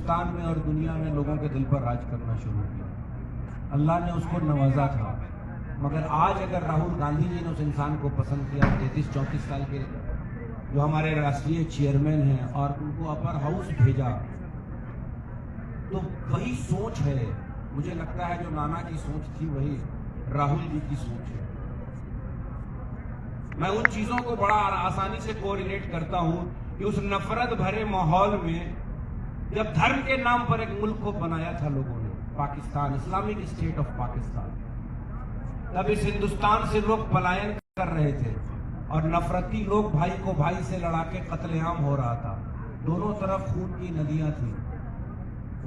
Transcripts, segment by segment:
हिंदुस्तान में और दुनिया में लोगों के दिल पर राज करना शुरू किया। अल्लाह ने उसको नवाजा था, मगर आज अगर राहुल गांधी जी ने उस इंसान को पसंद किया, 33-34 साल के जो हमारे राष्ट्रीय चेयरमैन हैं, और उनको अपर हाउस भेजा, तो वही सोच है, मुझे लगता है जो नाना की सोच थी वही राहुल जी की सोच है। मैं उन चीजों को बड़ा आसानी से कोरिलेट करता हूं कि उस नफरत भरे माहौल में जब धर्म के नाम पर एक मुल्क को बनाया था लोगों ने, Pakistan, Islamic state of Pakistan, तब इस हिंदुस्तान से लोग पलायन कर रहे थे और नफरती लोग भाई को भाई से लड़ा के कत्लेआम हो रहा था। दोनों तरफ खून की नदियां थी।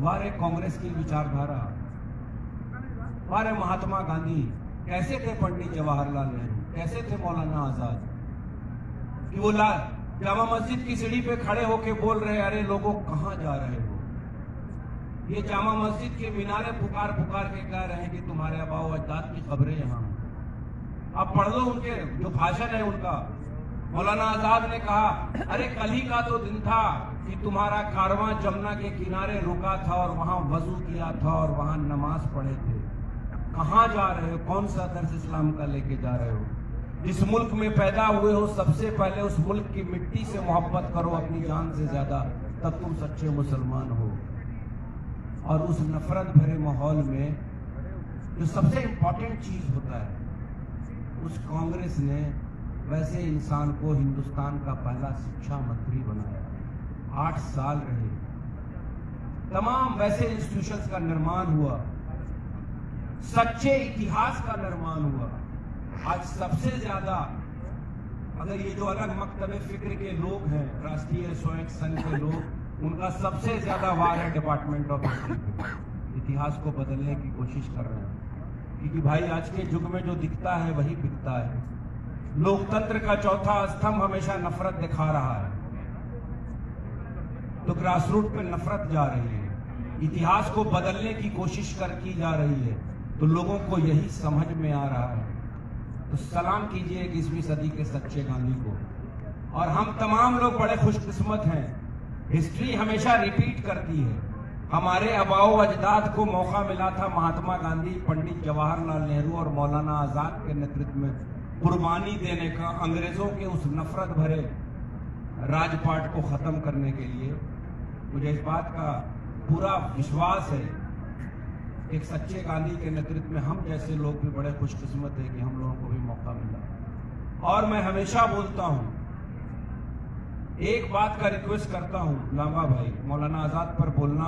वारे कांग्रेस की विचारधारा, वारे महात्मा गांधी, कैसे थे पंडित जवाहरलाल नेहरू, कैसे थे मौलाना आजाद, कि वो जामा मस्जिद की सीढ़ी पे खड़े होके बोल रहे, अरे लोगों कहां जा रहे हो। ये जामा मस्जिद के मीनारे पुकार पुकार के कह रहे हैं कि तुम्हारे आबाओ अजदाद की खबरें यहां हैं। आप पढ़ लो उनके जो भाषण है उनका। मौलाना आजाद ने कहा, अरे कल ही का तो दिन था कि तुम्हारा कारवां जमुना के किनारे रुका था और वहां वजू किया था और वहां नमाज पढ़े थे। कहां जा रहे हो, कौन सा दर्स इस्लाम का लेके जा रहे हो। जिस मुल्क में पैदा हुए हो सबसे पहले उस मुल्क की मिट्टी से मोहब्बत करो अपनी जान से ज्यादा, तब तुम सच्चे मुसलमान हो। और उस नफरत भरे माहौल में जो सबसे इंपॉर्टेंट चीज होता है, उस कांग्रेस ने वैसे इंसान को हिंदुस्तान का पहला शिक्षा मंत्री बनाया। 8 साल रहे, तमाम वैसे इंस्टीट्यूशंस का निर्माण हुआ, सच्चे इतिहास का निर्माण हुआ। आज सबसे ज्यादा अगर ये जो अलग मकतबे फिक्र के लोग हैं, राष्ट्रीय स्वयं संघ के लोग, उनका सबसे ज्यादा वार है डिपार्टमेंट ऑफ हिस्ट्री। इतिहास को बदलने की कोशिश कर रहे हैं, क्योंकि भाई आज के युग में जो दिखता है वही बिकता है। लोकतंत्र का चौथा स्तंभ हमेशा नफरत दिखा रहा है, तो ग्रासरूट पे नफरत जा रही है। इतिहास को बदलने की कोशिश की जा रही है, तो लोगों को यही समझ में आ रहा है। तो सलाम कीजिए 21वीं सदी के सच्चे गांधी को। और हम तमाम लोग बड़े खुशकिस्मत हैं, हिस्ट्री हमेशा रिपीट करती है। हमारे आबाओ अजदाद को मौका मिला था महात्मा गांधी, पंडित जवाहरलाल नेहरू और मौलाना आजाद के नेतृत्व में कुर्बानी देने का, अंग्रेजों के उस नफरत भरे राजपाट को खत्म करने के लिए। मुझे इस बात का पूरा विश्वास है, एक सच्चे गांधी के नेतृत्व में हम जैसे लोग भी बड़े खुशकिस्मत हैं कि हम लोगों को भी मौका मिला। और मैं हमेशा बोलता हूं, एक बात का रिक्वेस्ट करता हूं, लांबा भाई, मौलाना आजाद पर बोलना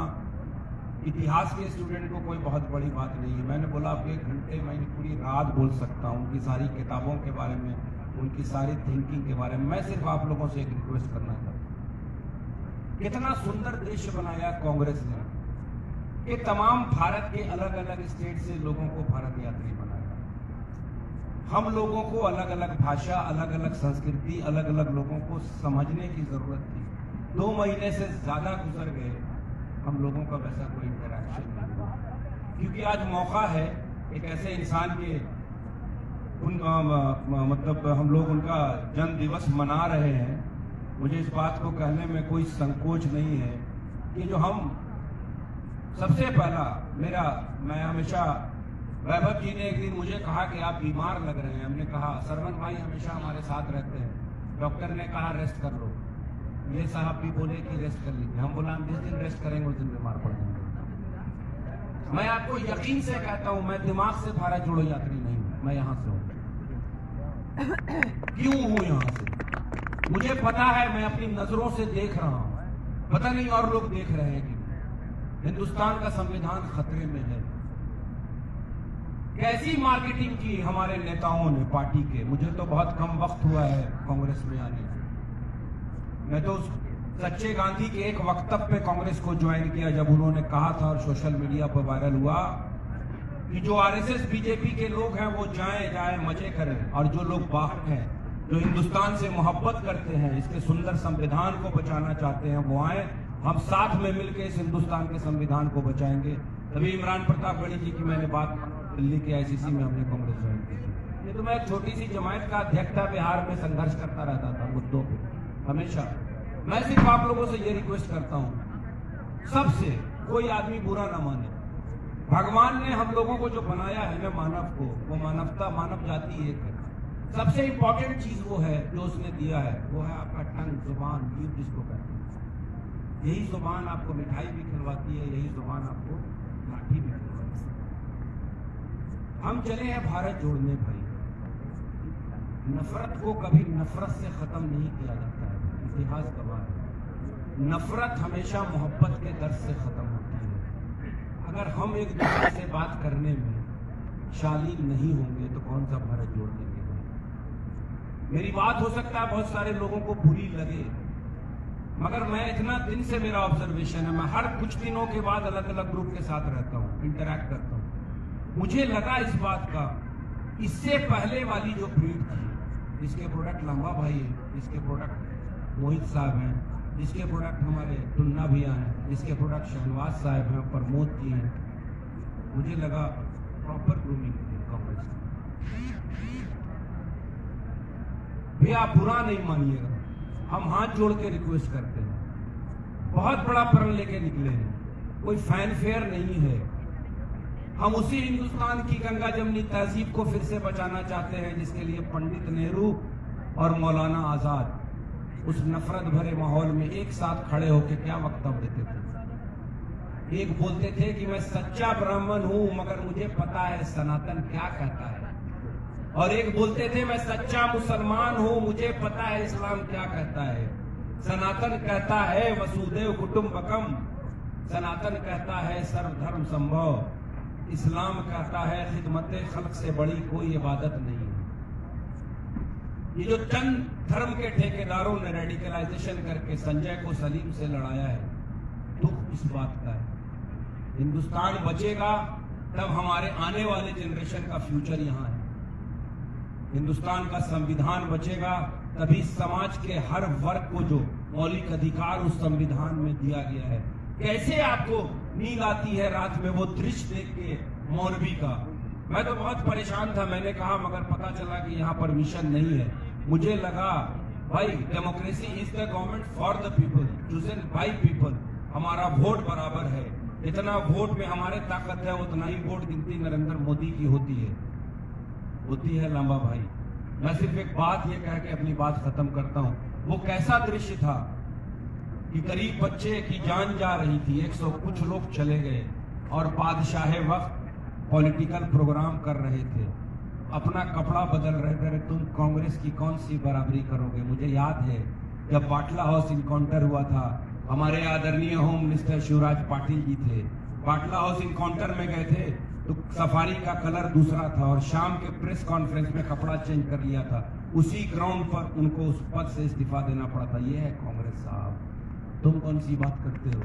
इतिहास के स्टूडेंट को कोई बहुत बड़ी बात नहीं है। मैंने बोला आप 1 घंटे में पूरी रात बोल सकता हूं उनकी सारी किताबों के बारे में, उनकी सारी थिंकिंग के बारे में। मैं सिर्फ आप लोगों से एक रिक्वेस्ट करना चाहता हूं, कितना सुंदर दृश्य बनाया कांग्रेस ने कि तमाम भारत के अलग अलग स्टेट से लोगों को भारत यात्री बनाया। हम लोगों को अलग अलग भाषा, अलग अलग संस्कृति, अलग अलग लोगों को समझने की जरूरत थी। 2 महीने से ज्यादा गुजर गए, हम लोगों का वैसा कोई इंटरैक्शन नहीं हुआ। क्योंकि आज मौका है एक ऐसे इंसान के मतलब हम लोग उनका जन्म दिवस मना रहे हैं। मुझे इस बात को कहने में कोई संकोच नहीं है कि जो हम सबसे पहला मैं हमेशा, वैभव जी ने एक दिन मुझे कहा कि आप बीमार लग रहे हैं। हमने कहा सरवन भाई हमेशा हमारे साथ रहते हैं। डॉक्टर ने कहा रेस्ट कर लो, ये साहब भी बोले कि रेस्ट कर लीजिए। हम बोला हम जिस दिन रेस्ट करेंगे उस दिन बीमार पड़ जाएंगे। मैं आपको यकीन से कहता हूं, मैं दिमाग से भारत जोड़ो यात्री नहीं हूं, मैं यहां से हूं। क्यों हूं यहां से? मुझे पता है, मैं अपनी नजरों से देख रहा हूं, पता नहीं और लोग देख रहे हैं कि हिंदुस्तान का संविधान खतरे में है। कैसी मार्केटिंग की हमारे नेताओं ने पार्टी के। मुझे तो बहुत कम वक्त हुआ है कांग्रेस में आने से। मैं तो सच्चे गांधी के एक वक्तव्य पे कांग्रेस को ज्वाइन किया, जब उन्होंने कहा था और सोशल मीडिया पर वायरल हुआ कि जो आरएसएस बीजेपी के लोग हैं वो जाए मजे करें, और जो लोग बाहर हैं, जो हिंदुस्तान से मोहब्बत करते हैं, इसके सुंदर संविधान को बचाना चाहते हैं, वो आए, हम साथ में मिलकर इस हिंदुस्तान के संविधान को बचाएंगे। तभी इमरान प्रताप गढ़ी जी की मैंने बात दिल्ली के आईसीसी में हमने कांग्रेस ज्वाइन की। ये तो मैं एक छोटी सी जमात का अध्यक्ष था, बिहार में संघर्ष करता रहता था मुद्दों पे हमेशा। मैं सिर्फ आप लोगों से ये रिक्वेस्ट करता हूं सबसे कोई आदमी बुरा ना माने। भगवान ने हम लोगों को जो बनाया है ना, मानव को, वो मानवता, मानव जाति एक है। सबसे इंपॉर्टेंट चीज वो है जो उसने दिया है, वो है आपका टंग, जुबान, जीभ जिसको कहते हैं। यही जुबान आपको मिठाई भी खिलवाती है, यही जुबान आपको लाठी भी खिलवाती है। हम चले हैं भारत जोड़ने भाई। नफरत को कभी नफरत से खत्म नहीं किया जाता है, इतिहास गवाह है। नफरत हमेशा मोहब्बत के दर्द से खत्म होती है। अगर हम एक दूसरे से बात करने में शालीन नहीं होंगे तो कौन सा भारत जोड़ लेंगे। मेरी बात हो सकता है बहुत सारे लोगों को बुरी लगे, मगर मैं इतना दिन से मेरा ऑब्जर्वेशन है, मैं हर कुछ दिनों के बाद अलग अलग ग्रुप के साथ रहता हूँ, इंटरैक्ट करता हूँ। मुझे लगा इस बात का, इससे पहले वाली जो ब्रीड थी, जिसके प्रोडक्ट लंबा भाई है, जिसके प्रोडक्ट मोहित साहब हैं, जिसके प्रोडक्ट हमारे टुन्ना भैया हैं, जिसके प्रोडक्ट शहनवाज साहब हैं, प्रमोद जी हैं, मुझे लगा प्रॉपर ग्रूमिंग कांग्रेस। भैया आप बुरा नहीं मानिएगा, हम हाथ जोड़ के रिक्वेस्ट करते हैं। बहुत बड़ा प्रण लेके निकले हैं, कोई फैनफेयर नहीं है। हम उसी हिंदुस्तान की गंगा जमनी तहजीब को फिर से बचाना चाहते हैं जिसके लिए पंडित नेहरू और मौलाना आजाद उस नफरत भरे माहौल में एक साथ खड़े होकर क्या वक्तव्य देते थे। एक बोलते थे कि मैं सच्चा ब्राह्मण हूं मगर मुझे पता है सनातन क्या कहता है, और एक बोलते थे मैं सच्चा मुसलमान हूं, मुझे पता है इस्लाम क्या कहता है। सनातन कहता है वसुदेव कुटुंबकम, सनातन कहता है सर्वधर्म संभव, इस्लाम कहता है खिदमत खल्क से बड़ी कोई इबादत नहीं है। ये जो चंद धर्म के ठेकेदारों ने रेडिकलाइजेशन करके संजय को सलीम से लड़ाया है, दुख इस बात का है। हिंदुस्तान बचेगा तब हमारे आने वाले जनरेशन का फ्यूचर यहाँ है। हिंदुस्तान का संविधान बचेगा तभी समाज के हर वर्ग को जो मौलिक अधिकार उस संविधान में दिया गया है। कैसे आपको नींद आती है रात में वो दृश्य देख के मौलवी का। मैं तो बहुत परेशान था, मैंने कहा मगर पता चला कि यहाँ परमिशन नहीं है। मुझे लगा भाई democracy is the government for the people, chosen by people. हमारा वोट बराबर है, जितना वोट में हमारे ताकत है उतना ही वोट गिनती नरेंद्र मोदी की होती है लंबा भाई। मैं सिर्फ एक बात ये कह के अपनी बात खत्म करता हूँ। वो कैसा दृश्य था कि गरीब बच्चे की जान जा रही थी, 100 कुछ लोग चले गए और बादशाह वक्त पॉलिटिकल प्रोग्राम कर रहे थे, अपना कपड़ा बदल रहे थे। तुम कांग्रेस की कौन सी बराबरी करोगे। मुझे याद है जब बाटला हाउस इनकाउंटर हुआ था, हमारे आदरणीय होम मिनिस्टर शिवराज पाटिल जी थे, बाटला हाउस इनकाउंटर में गए थे तो सफारी का कलर दूसरा था और शाम के प्रेस कॉन्फ्रेंस में कपड़ा चेंज कर लिया था। उसी ग्राउंड पर उनको उस पद से इस्तीफा देना पड़ा था। ये है कांग्रेस साहब, तुम कौन सी बात करते हो।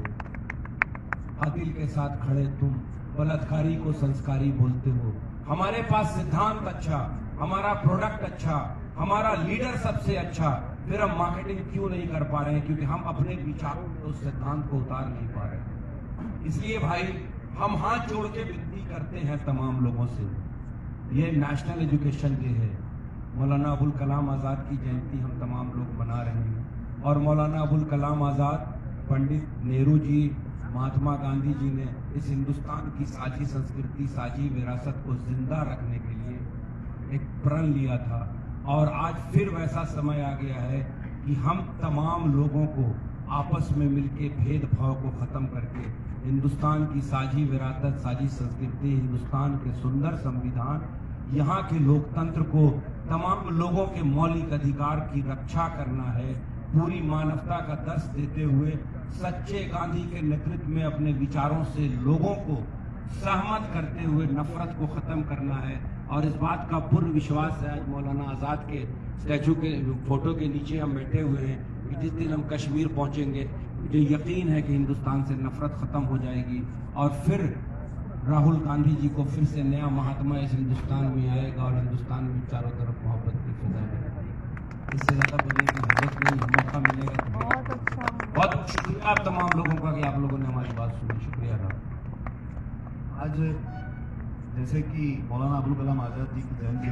आदिल के साथ खड़े तुम बलात्कारी को संस्कारी बोलते हो। हमारे पास सिद्धांत अच्छा, हमारा प्रोडक्ट अच्छा, हमारा लीडर सबसे अच्छा, फिर हम मार्केटिंग क्यों नहीं कर पा रहे हैं? क्योंकि हम अपने विचारों को, उस सिद्धांत को उतार नहीं पा रहे। इसलिए भाई हम हाथ जोड़ के विनती करते हैं तमाम लोगों से। ये नेशनल एजुकेशन डे है, मौलाना अबुल कलाम आज़ाद की जयंती हम तमाम लोग मना रहे हैं और मौलाना अबुल कलाम आज़ाद, पंडित नेहरू जी, महात्मा गांधी जी ने इस हिंदुस्तान की साझी संस्कृति, साझी विरासत को जिंदा रखने के लिए एक प्रण लिया था। और आज फिर वैसा समय आ गया है कि हम तमाम लोगों को आपस में मिलके भेदभाव को खत्म करके हिंदुस्तान की साझी विरासत, साझी संस्कृति, हिंदुस्तान के सुंदर संविधान, यहाँ के लोकतंत्र को, तमाम लोगों के मौलिक अधिकार की रक्षा करना है। पूरी मानवता का दर्श देते हुए सच्चे गांधी के नेतृत्व में अपने विचारों से लोगों को सहमत करते हुए नफरत को खत्म करना है। और इस बात का पूर्ण विश्वास है, आज मौलाना आज़ाद के स्टैचू के फोटो के नीचे हम बैठे हुए हैं, कि जिस दिन हम कश्मीर पहुंचेंगे मुझे यकीन है कि हिंदुस्तान से नफरत खत्म हो जाएगी और फिर राहुल गांधी जी को फिर से नया महात्मा इस हिंदुस्तान में आएगा और हिंदुस्तान में चारों तरफ मोहब्बत की फिजा मिलेगी। इससे ज्यादा बोलने की जरूरत नहीं, मौका मिलेगा तो बहुत अच्छा। बहुत शुक्रिया आप तमाम लोगों का कि आप लोगों ने हमारी बात सुनी। शुक्रिया था। आज जैसे कि मौलाना अबुल कलाम आज़ाद जी की जयंती